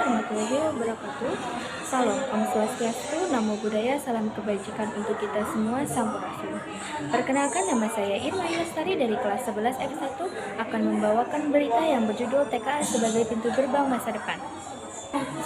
warahmatullahi wabarakatuh. Salam, Om Swastiastu, Namo Buddhaya, salam kebajikan untuk kita semua, Sampurasun. Perkenalkan, nama saya Irma Lestari dari kelas 11 F1 akan membawakan berita yang berjudul TKA sebagai pintu gerbang masa depan.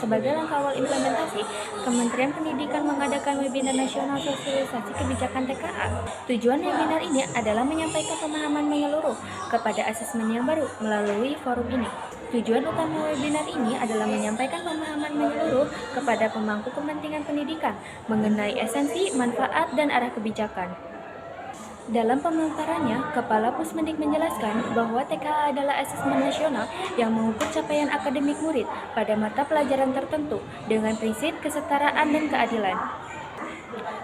Sebagai langkah awal implementasi, Kementerian Pendidikan mengadakan webinar nasional sosialisasi kebijakan TKA. Tujuan webinar ini adalah menyampaikan pemahaman menyeluruh kepada asesmen yang baru melalui forum ini. Tujuan utama webinar ini adalah menyampaikan pemahaman menyeluruh kepada pemangku kepentingan pendidikan mengenai esensi, manfaat, dan arah kebijakan. Dalam pemaparannya, Kepala Pusmendik menjelaskan bahwa TKA adalah asesmen nasional yang mengukur capaian akademik murid pada mata pelajaran tertentu dengan prinsip kesetaraan dan keadilan.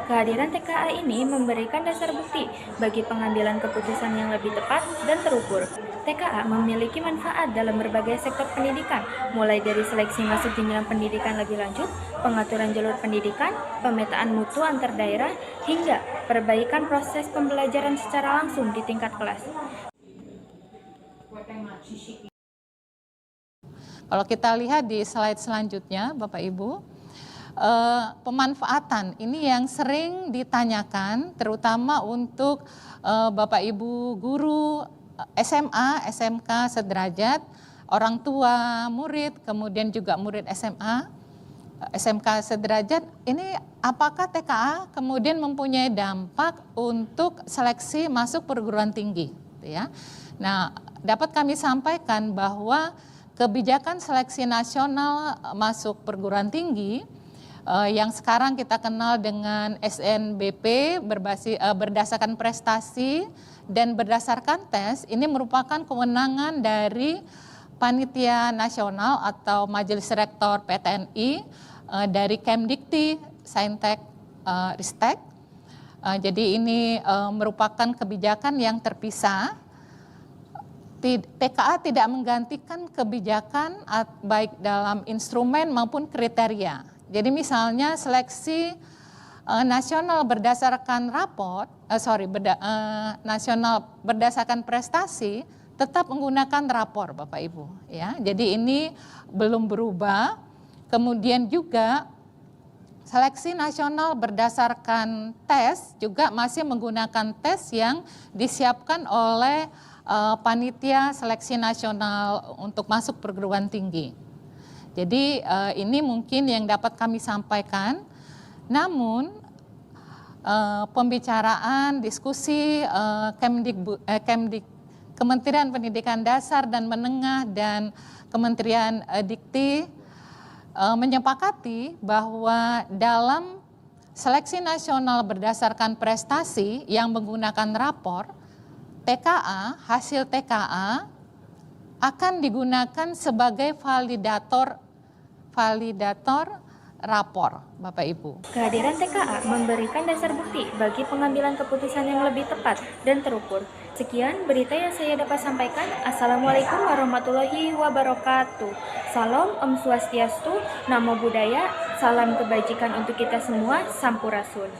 Kehadiran TKA ini memberikan dasar bukti bagi pengambilan keputusan yang lebih tepat dan terukur. TKA memiliki manfaat dalam berbagai sektor pendidikan, mulai dari seleksi masuk jenjang pendidikan lebih lanjut, pengaturan jalur pendidikan, pemetaan mutu antar daerah, hingga perbaikan proses pembelajaran secara langsung di tingkat kelas. Kalau kita lihat di slide selanjutnya, Bapak Ibu, pemanfaatan ini yang sering ditanyakan, terutama untuk Bapak Ibu guru SMA, SMK sederajat, orang tua murid, kemudian juga murid SMA, SMK sederajat. Ini apakah TKA kemudian mempunyai dampak untuk seleksi masuk perguruan tinggi, gitu ya? Nah, dapat kami sampaikan bahwa kebijakan seleksi nasional masuk perguruan tinggi yang sekarang kita kenal dengan SNBP berdasarkan prestasi dan berdasarkan tes, ini merupakan kewenangan dari Panitia Nasional atau Majelis Rektor PTNI dari Kemdikti, Saintek, Ristek. Jadi ini merupakan kebijakan yang terpisah. TKA tidak menggantikan kebijakan baik dalam instrumen maupun kriteria. Jadi misalnya seleksi nasional berdasarkan nasional berdasarkan prestasi tetap menggunakan rapor, Bapak Ibu, ya. Jadi ini belum berubah. Kemudian juga seleksi nasional berdasarkan tes juga masih menggunakan tes yang disiapkan oleh panitia seleksi nasional untuk masuk perguruan tinggi. Jadi ini mungkin yang dapat kami sampaikan. Namun pembicaraan, diskusi Kementerian Pendidikan Dasar dan Menengah dan Kementerian Dikti menyepakati bahwa dalam seleksi nasional berdasarkan prestasi yang menggunakan rapor, TKA, hasil TKA akan digunakan sebagai validator rapor, Bapak Ibu. Kehadiran TKA memberikan dasar bukti bagi pengambilan keputusan yang lebih tepat dan terukur. Sekian berita yang saya dapat sampaikan. Assalamualaikum warahmatullahi wabarakatuh. Salam, Om Swastiastu, Namo Buddhaya, salam kebajikan untuk kita semua, Sampurasun.